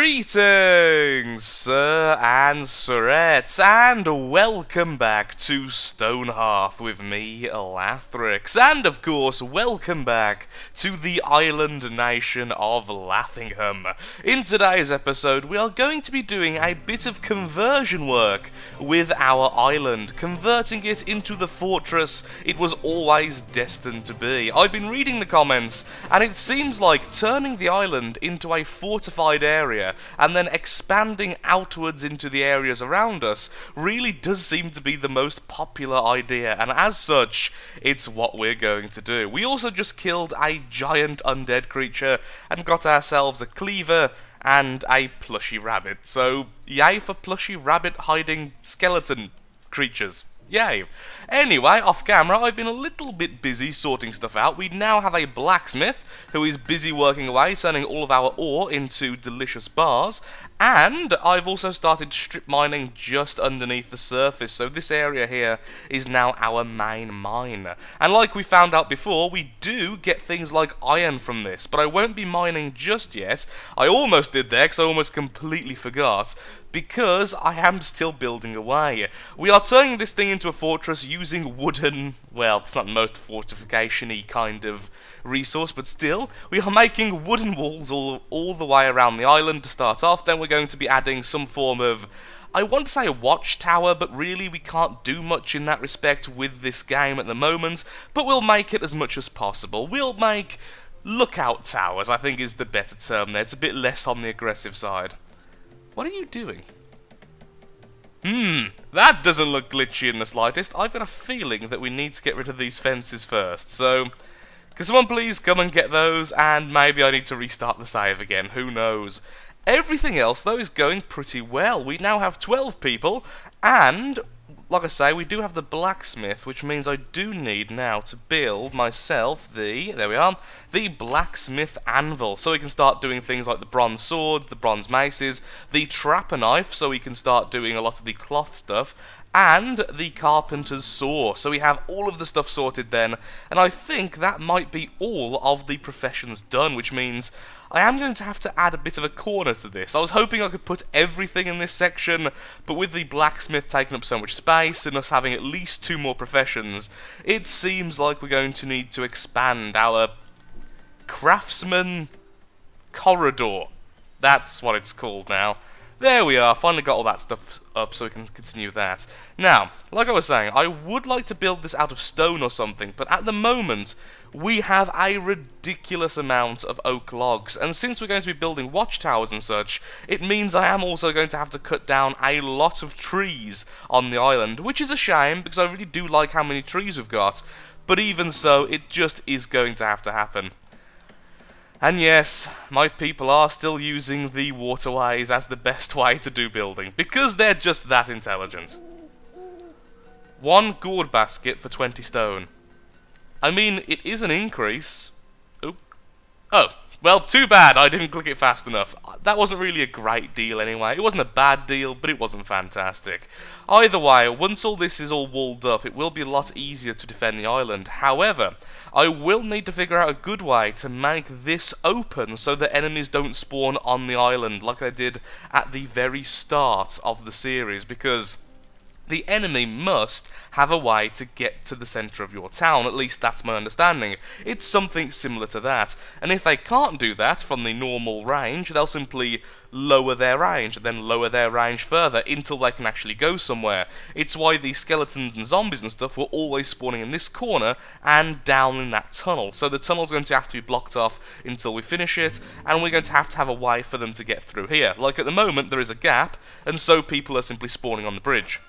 Greetings, Sir and Sirettes, and welcome back to Stonehearth with me, Lathrix, and of course, welcome back to the island nation of Lathingham. In today's episode, we are going to be doing a bit of conversion work with our island, converting it into the fortress it was always destined to be. I've been reading the comments, and it seems like turning the island into a fortified area and then expanding outwards into the areas around us really does seem to be the most popular idea, and as such, it's what we're going to do. We also just killed a giant undead creature and got ourselves a cleaver and a plushy rabbit. So, yay for plushy rabbit hiding skeleton creatures. Yay. Anyway, off camera, I've been a little bit busy sorting stuff out. We now have a blacksmith who is busy working away, turning all of our ore into delicious bars, and I've also started strip mining just underneath the surface, so this area here is now our main mine. And like we found out before, we do get things like iron from this, but I won't be mining just yet. I almost did there, because I almost completely forgot, because I am still building away. We are turning this thing into a fortress using wooden, well, it's not the most fortification-y kind of resource, but still, we are making wooden walls all the way around the island to start off. Then we're going to be adding some form of, I want to say a watchtower, but really we can't do much in that respect with this game at the moment, but we'll make it as much as possible. We'll make lookout towers, I think is the better term there. It's a bit less on the aggressive side. What are you doing? That doesn't look glitchy in the slightest. I've got a feeling that we need to get rid of these fences first, so can someone please come and get those, and maybe I need to restart the save again, who knows. Everything else, though, is going pretty well. We now have 12 people, and like I say, we do have the blacksmith, which means I do need now to build myself there we are, the blacksmith anvil, so we can start doing things like the bronze swords, the bronze maces, the trapper knife, so we can start doing a lot of the cloth stuff, and the carpenter's saw. So we have all of the stuff sorted then, and I think that might be all of the professions done, which means I am going to have to add a bit of a corner to this. I was hoping I could put everything in this section, but with the blacksmith taking up so much space and us having at least 2 more professions, it seems like we're going to need to expand our craftsman corridor. That's what it's called now. There we are, finally got all that stuff up so we can continue that. Now, like I was saying, I would like to build this out of stone or something, but at the moment, we have a ridiculous amount of oak logs, and since we're going to be building watchtowers and such, it means I am also going to have to cut down a lot of trees on the island, which is a shame, because I really do like how many trees we've got, but even so, it just is going to have to happen. And yes, my people are still using the waterways as the best way to do building, because they're just that intelligent. 1 gourd basket for 20 stone. I mean, it is an increase. Oop. Oh, well, too bad I didn't click it fast enough. That wasn't really a great deal anyway. It wasn't a bad deal, but it wasn't fantastic. Either way, once all this is all walled up, it will be a lot easier to defend the island. However, I will need to figure out a good way to make this open so that enemies don't spawn on the island like I did at the very start of the series, because the enemy must have a way to get to the centre of your town, at least that's my understanding. It's something similar to that, and if they can't do that from the normal range, they'll simply lower their range, and then lower their range further until they can actually go somewhere. It's why the skeletons and zombies and stuff were always spawning in this corner and down in that tunnel. So the tunnel's going to have to be blocked off until we finish it, and we're going to have a way for them to get through here. Like at the moment, there is a gap, and so people are simply spawning on the bridge.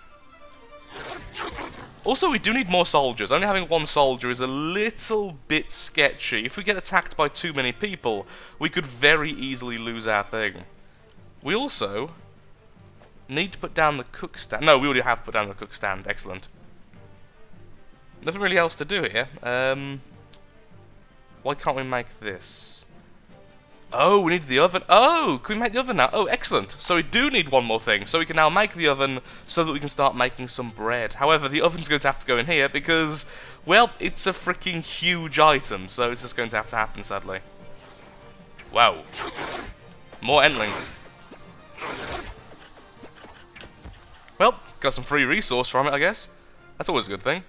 Also, we do need more soldiers. Only having 1 soldier is a little bit sketchy. If we get attacked by too many people, we could very easily lose our thing. We also need to put down the cook stand. No, we already have put down the cook stand. Excellent. Nothing really else to do here. Why can't we make this? Oh, we need the oven. Oh, can we make the oven now? Oh, excellent. So we do need one more thing. So we can now make the oven so that we can start making some bread. However, the oven's going to have to go in here because, well, it's a freaking huge item. So it's just going to have to happen, sadly. Wow. More entlings. Well, got some free resource from it, I guess. That's always a good thing.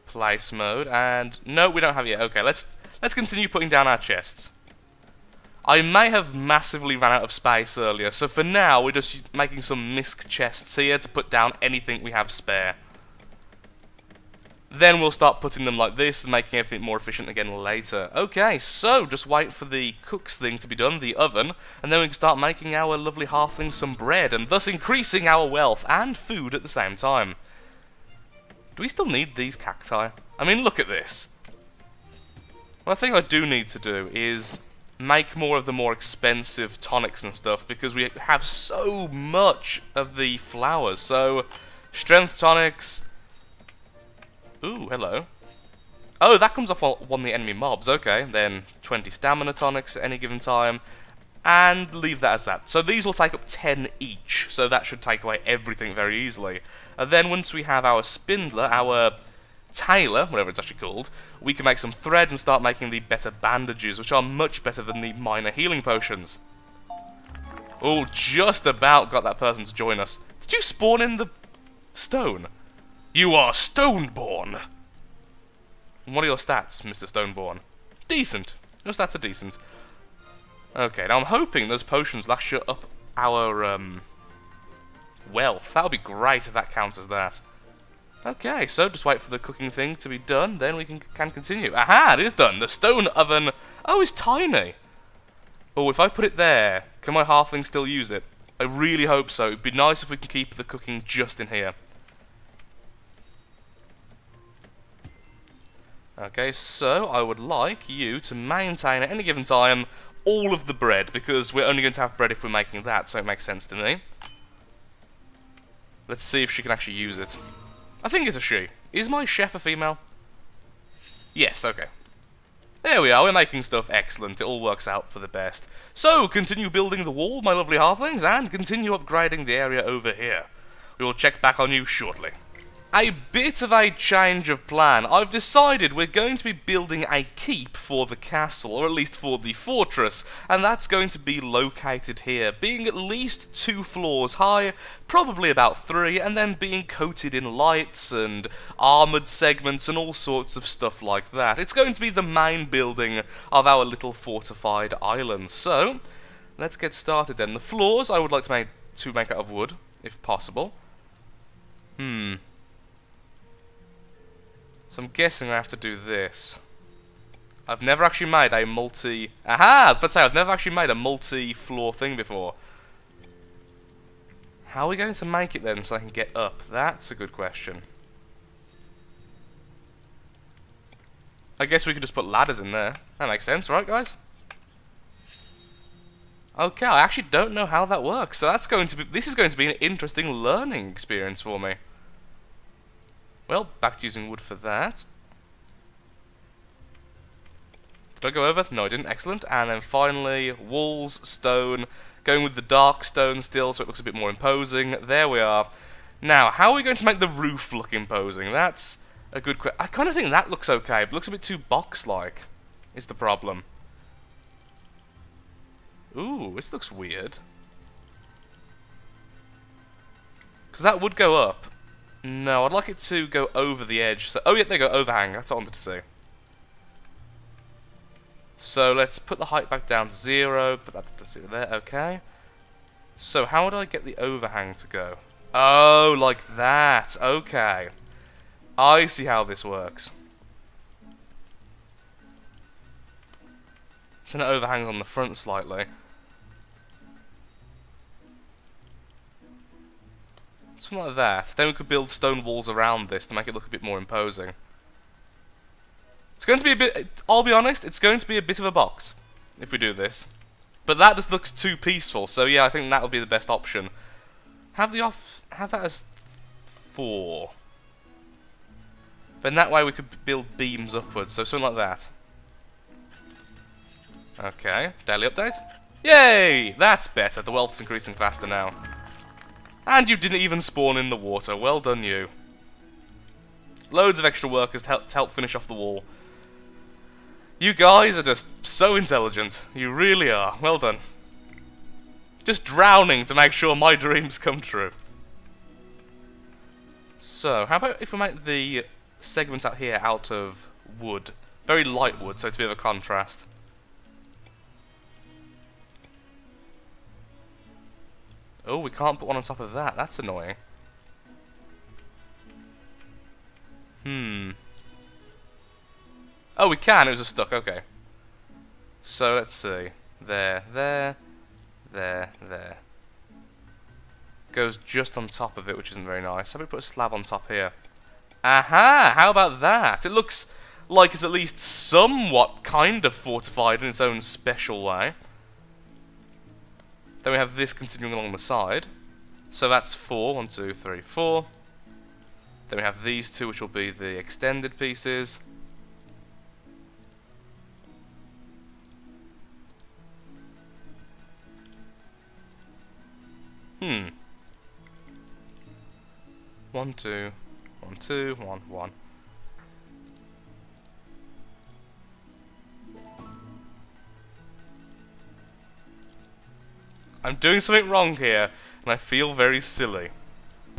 Place mode, and no, we don't have it yet. Okay, let's continue putting down our chests. I may have massively ran out of space earlier, so for now we're just making some misc chests here to put down anything we have spare. Then we'll start putting them like this and making everything more efficient again later. Okay, so just wait for the cooks thing to be done, the oven, and then we can start making our lovely halflings some bread, and thus increasing our wealth and food at the same time. Do we still need these cacti? I mean, look at this. What I think I do need to do is make more of the more expensive tonics and stuff, because we have so much of the flowers. So, strength tonics. Ooh, hello. Oh, that comes off one of the enemy mobs. Okay, then 20 stamina tonics at any given time. And leave that as that. So these will take up 10 each, so that should take away everything very easily. And then once we have our spindler, our tailor, whatever it's actually called, we can make some thread and start making the better bandages, which are much better than the minor healing potions. Oh, just about got that person to join us. Did you spawn in the stone? You are Stoneborn! What are your stats, Mr. Stoneborn? Decent. Your stats are decent. Okay, now I'm hoping those potions will actually up our wealth. That would be great if that counts as that. Okay, so just wait for the cooking thing to be done, then we can continue. Aha, it is done! The stone oven... Oh, it's tiny! Oh, if I put it there, can my halfling still use it? I really hope so. It'd be nice if we can keep the cooking just in here. Okay, so I would like you to maintain at any given time all of the bread, because we're only going to have bread if we're making that, so it makes sense to me. Let's see if she can actually use it. I think it's a she. Is my chef a female? Yes, okay. There we are, we're making stuff excellent. It all works out for the best. So, continue building the wall, my lovely halflings, and continue upgrading the area over here. We will check back on you shortly. A bit of a change of plan. I've decided we're going to be building a keep for the castle, or at least for the fortress, and that's going to be located here, being at least 2 floors high, probably about 3, and then being coated in lights and armoured segments and all sorts of stuff like that. It's going to be the main building of our little fortified island. So, let's get started then. The floors I would like to make out of wood, if possible. So I'm guessing I have to do this. I've never actually made a multi... Aha! I was about to say, I've never actually made a multi-floor thing before. How are we going to make it then so I can get up? That's a good question. I guess we could just put ladders in there. That makes sense, right guys? Okay, I actually don't know how that works. So that's going to be... This is going to be an interesting learning experience for me. Well, back to using wood for that. Did I go over? No, I didn't. Excellent. And then finally, walls, stone. Going with the dark stone still, so it looks a bit more imposing. There we are. Now, how are we going to make the roof look imposing? That's a good question. I kind of think that looks okay, but it looks a bit too box-like, is the problem. Ooh, this looks weird. Because that would go up. No, I'd like it to go over the edge. So, oh yeah, there you go, overhang. That's what I wanted to see. So let's put the height back down to 0. Put that to 0 there. Okay. So how would I get the overhang to go? Oh, like that. Okay. I see how this works. So it overhangs on the front slightly. Something like that. Then we could build stone walls around this to make it look a bit more imposing. It's going to be a bit... I'll be honest, it's going to be a bit of a box if we do this. But that just looks too peaceful, so yeah, I think that would be the best option. Have that as 4. Then that way we could build beams upwards, so something like that. Okay, daily update. Yay! That's better. The wealth's increasing faster now. And you didn't even spawn in the water. Well done, you. Loads of extra workers to help finish off the wall. You guys are just so intelligent. You really are. Well done. Just drowning to make sure my dreams come true. So, how about if we make the segments out here out of wood? Very light wood, so it's a bit of a contrast. Oh, we can't put one on top of that. That's annoying. Oh, we can. It was just stuck. Okay. So, let's see. There. Goes just on top of it, which isn't very nice. How about we put a slab on top here? Aha! How about that? It looks like it's at least somewhat kind of fortified in its own special way. Then we have this continuing along the side. So that's 4. 1, 2, 3, 4. Then we have these two, which will be the extended pieces. Hmm. 1, 2, 1, 2, 1, 1. I'm doing something wrong here, and I feel very silly.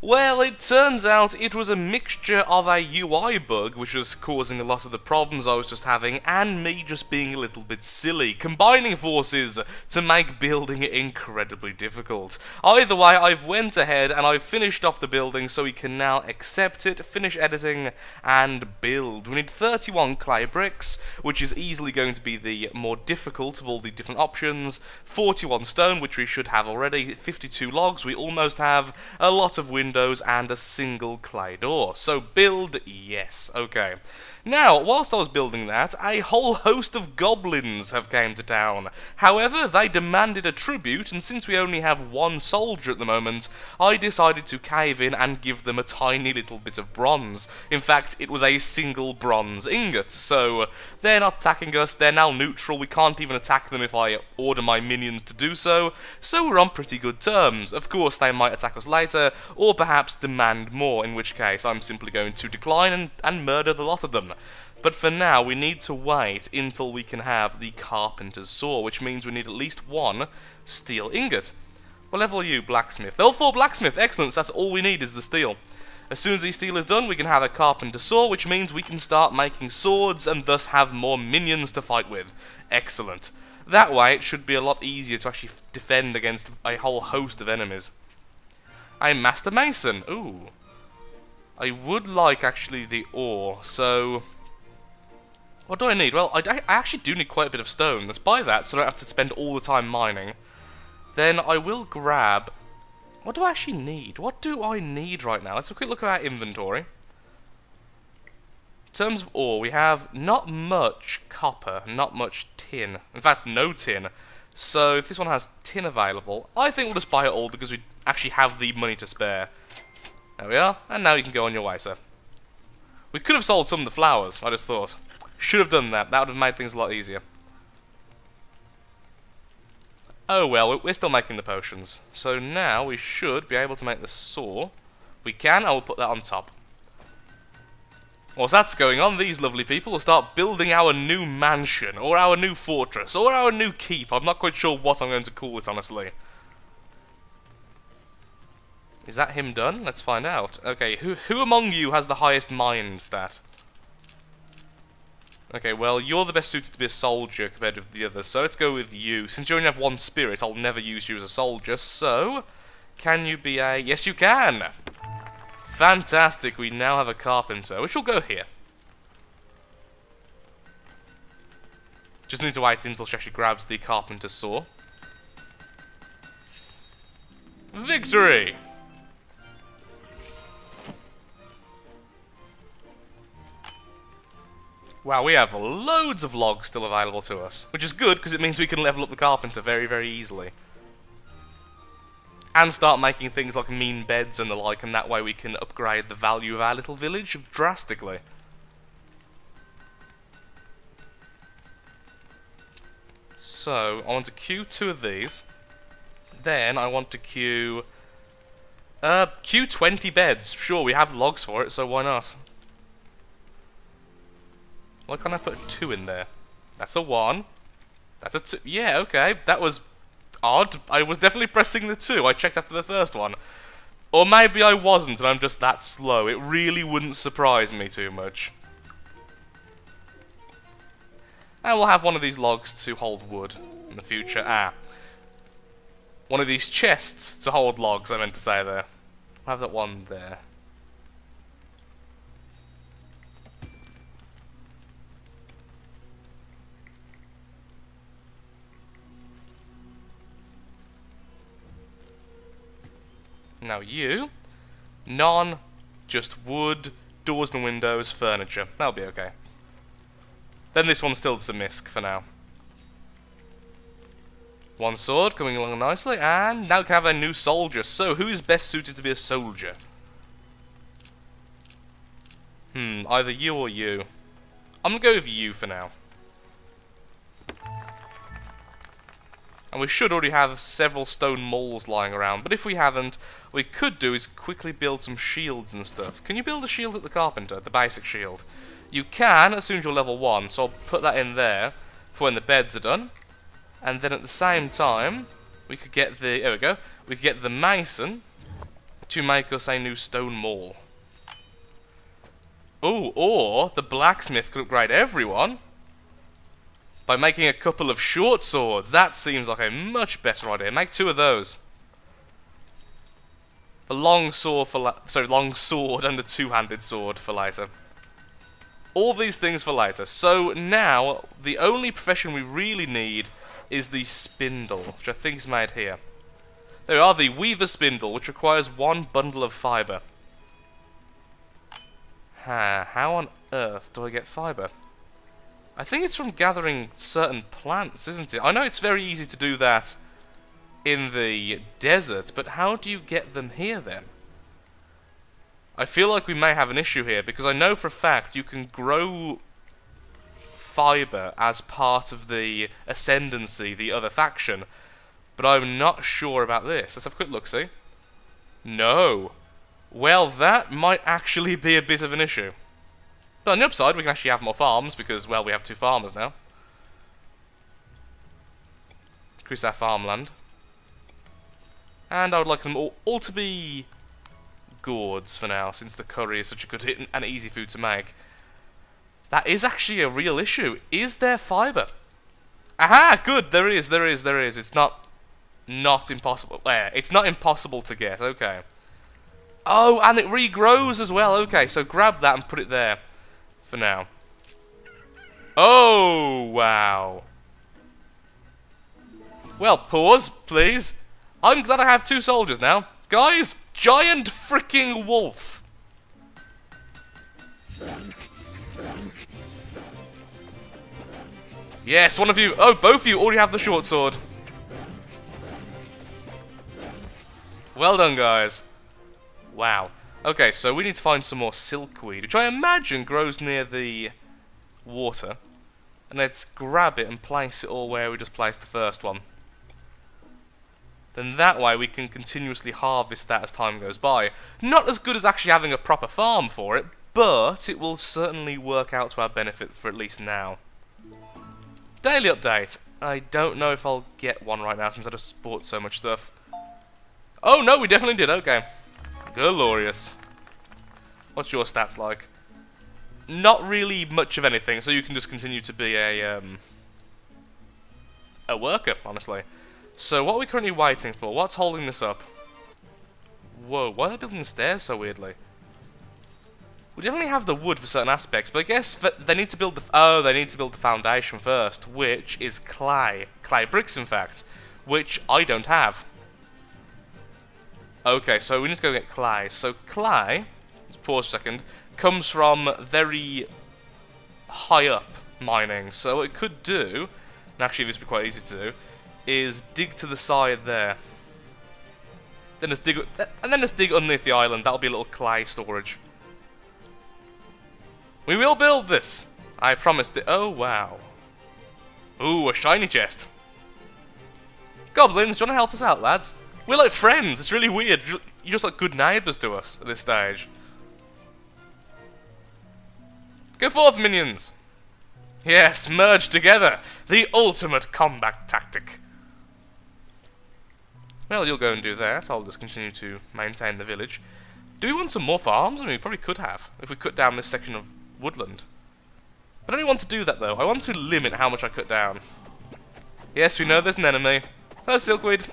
Well, it turns out it was a mixture of a UI bug, which was causing a lot of the problems I was just having, and me just being a little bit silly, combining forces to make building incredibly difficult. Either way, I've went ahead and I've finished off the building, so we can now accept it, finish editing, and build. We need 31 clay bricks, which is easily going to be the more difficult of all the different options, 41 stone, which we should have already, 52 logs, we almost have, a lot of windows, and a single clay door. So build, yes, okay. Now, whilst I was building that, a whole host of goblins have came to town. However, they demanded a tribute, and since we only have one soldier at the moment, I decided to cave in and give them a tiny little bit of bronze. In fact, it was a single bronze ingot, so they're not attacking us, they're now neutral, we can't even attack them if I order my minions to do so, so we're on pretty good terms. Of course, they might attack us later, or perhaps demand more, in which case I'm simply going to decline and murder the lot of them. But for now, we need to wait until we can have the carpenter's saw, which means we need at least one steel ingot. What level are you, blacksmith? Level 4 blacksmith, excellent, so that's all we need is the steel. As soon as the steel is done, we can have a carpenter's saw, which means we can start making swords and thus have more minions to fight with. Excellent. That way, it should be a lot easier to actually defend against a whole host of enemies. A master mason, ooh. I would like, actually, the ore, so... What do I need? Well, I actually do need quite a bit of stone. Let's buy that so I don't have to spend all the time mining. Then I will grab... What do I actually need? What do I need right now? Let's have a quick look at our inventory. In terms of ore, we have not much copper, not much tin. In fact, no tin. So if this one has tin available, I think we'll just buy it all because we actually have the money to spare. There we are. And now you can go on your way, sir. We could have sold some of the flowers, I just thought. Should have done that. That would have made things a lot easier. Oh well, we're still making the potions. So now we should be able to make the saw. We can, I will put that on top. Whilst that's going on, these lovely people will start building our new mansion, or our new fortress, or our new keep. I'm not quite sure what I'm going to call it, honestly. Is that him done? Let's find out. Okay, who among you has the highest mind stat? Okay, well, you're the best suited to be a soldier compared with the others, so let's go with you. Since you only have one spirit, I'll never use you as a soldier, so... Can you be a... Yes, you can! Fantastic, we now have a carpenter, which will go here. Just need to wait until she actually grabs the carpenter's saw. Victory! Wow, we have loads of logs still available to us, which is good because it means we can level up the carpenter very, very easily. And start making things like mean beds and the like, and that way we can upgrade the value of our little village drastically. So, I want to queue 2 of these. Then I want to queue 20 beds. Sure, we have logs for it, so why not? Why can't I put 2 in there? That's a 1. That's a 2. Yeah, okay. That was Odd. I was definitely pressing the 2. I checked after the first one. Or maybe I wasn't and I'm just that slow. It really wouldn't surprise me too much. And we'll have one of these logs to hold wood in the future. One of these chests to hold logs, I meant to say there. I'll have that one there. Now you, none, just wood, doors and windows, furniture. That'll be okay. Then this one's still just a misc for now. One sword coming along nicely, and now we can have a new soldier. So, who's best suited to be a soldier? Either you or you. I'm gonna go with you for now. And we should already have several stone mauls lying around, but if we haven't, what we could do is quickly build some shields and stuff. Can you build a shield at the carpenter, the basic shield? You can, as soon as you're level 1, so I'll put that in there for when the beds are done. And then at the same time, we could get the, there we go, we could get the mason to make us a new stone maul. Ooh, or the blacksmith could upgrade everyone by making a couple of short swords. That seems like a much better idea. Make 2 of those. A long sword for long sword and a 2-handed sword for later. All these things for later. So now the only profession we really need is the spindle, which I think is made here. There we are, the weaver spindle, which requires 1 bundle of fibre. How on earth do I get fibre? I think it's from gathering certain plants, isn't it? I know it's very easy to do that in the desert, but how do you get them here then? I feel like we may have an issue here, because I know for a fact you can grow fibre as part of the Ascendancy, the other faction, but I'm not sure about this. Let's have a quick look, see? No. Well, that might actually be a bit of an issue. But on the upside, we can actually have more farms, because, well, we have 2 farmers now. Increase our farmland. And I would like them all to be gourds for now, since the curry is such a good hit and easy food to make. That is actually a real issue. Is there fibre? Aha! Good, there is. It's not impossible. It's not impossible to get, okay. Oh, and it regrows as well, okay, so grab that and put it there. For now. Oh, wow. Well, pause, please. I'm glad I have 2 soldiers now. Guys, giant freaking wolf. Yes, one of you. Oh, both of you already have the short sword. Well done, guys. Wow. Okay, so we need to find some more silkweed, which I imagine grows near the water. And let's grab it and place it all where we just placed the first one. Then that way we can continuously harvest that as time goes by. Not as good as actually having a proper farm for it, but it will certainly work out to our benefit for at least now. Daily update. I don't know if I'll get one right now since I just bought so much stuff. Oh no, we definitely did, okay. Glorious. What's your stats like? Not really much of anything, so you can just continue to be a worker, honestly. So what are we currently waiting for? What's holding this up? Whoa, why are they building the stairs so weirdly? We definitely have the wood for certain aspects, but I guess they need to build the they need to build the foundation first, which is clay bricks, in fact, which I don't have. Okay, so we need to go get clay. So clay, let's pause a second, comes from very high up mining. So what we could do, and actually this would be quite easy to do, is dig to the side there. Then just dig, and then just dig underneath the island. That'll be a little clay storage. We will build this. I promised it. Oh wow. Ooh, a shiny chest. Goblins, do you want to help us out, lads? We're like friends. It's really weird. You're just like good neighbours to us at this stage. Go forth, minions. Yes, merge together. The ultimate combat tactic. Well, you'll go and do that. I'll just continue to maintain the village. Do we want some more farms? I mean, we probably could have, if we cut down this section of woodland. But I don't want to do that, though. I want to limit how much I cut down. Yes, we know there's an enemy. Hello, Silkweed.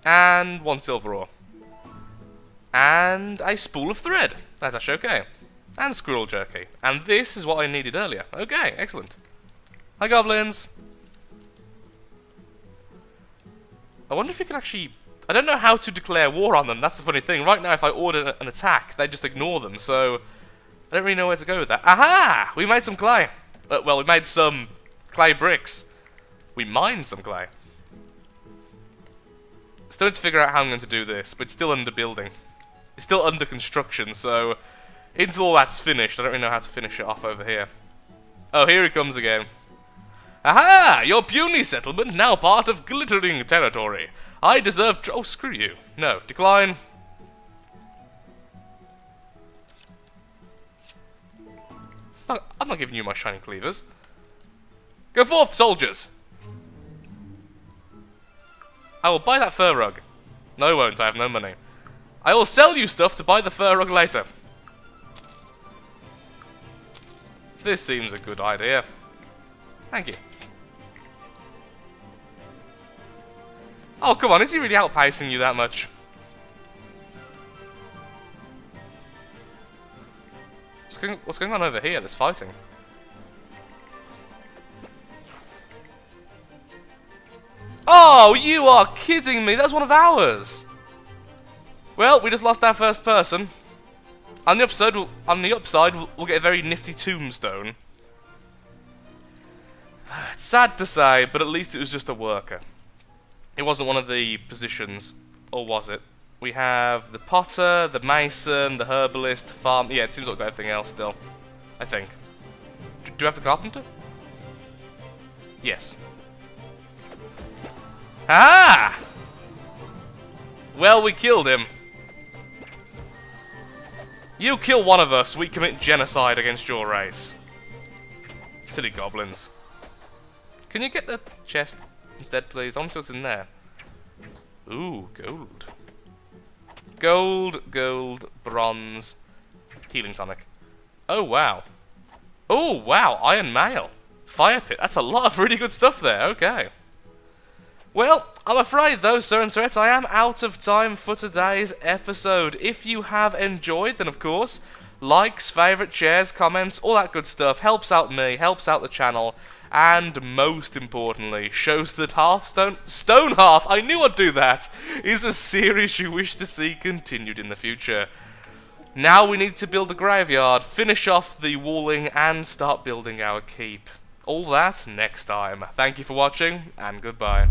And 1 silver ore. And a spool of thread. That's actually okay. And squirrel jerky. And this is what I needed earlier. Okay, excellent. Hi, goblins. I wonder if we can actually... I don't know how to declare war on them. That's the funny thing. Right now, if I order an attack, they just ignore them. So, I don't really know where to go with that. Aha! We made some clay. Well, we made some clay bricks. We mined some clay. Still need to figure out how I'm going to do this, but it's still under building. It's still under construction, so until all that's finished, I don't really know how to finish it off over here. Oh, here he comes again. Aha! Your puny settlement, now part of glittering territory. I deserve... Oh, screw you. No, decline. I'm not giving you my shining cleavers. Go forth, soldiers! I will buy that fur rug. No, I won't. I have no money. I will sell you stuff to buy the fur rug later. This seems a good idea. Thank you. Oh, come on. Is he really outpacing you that much? What's going on over here? There's fighting. Oh, you are kidding me. That's one of ours. Well, we just lost our first person. On the upside, we'll get a very nifty tombstone. It's sad to say, but at least it was just a worker. It wasn't one of the positions, or was it? We have the potter, the mason, the herbalist, farm... Yeah, it seems like we've got everything else still. I think. Do we have the carpenter? Yes. Ah! Well, we killed him. You kill one of us, we commit genocide against your race. Silly goblins. Can you get the chest instead, please? I want to see what's in there. Ooh, gold. Gold, bronze, healing tonic. Oh, wow. Oh, wow, iron mail. Fire pit. That's a lot of really good stuff there. Okay. Well, I'm afraid though, Sir and Sirette, I am out of time for today's episode. If you have enjoyed, then of course, likes, favourite, shares, comments, all that good stuff helps out me, helps out the channel, and most importantly, shows that Stonehearth, I knew I'd do that, is a series you wish to see continued in the future. Now we need to build a graveyard, finish off the walling, and start building our keep. All that next time. Thank you for watching, and goodbye.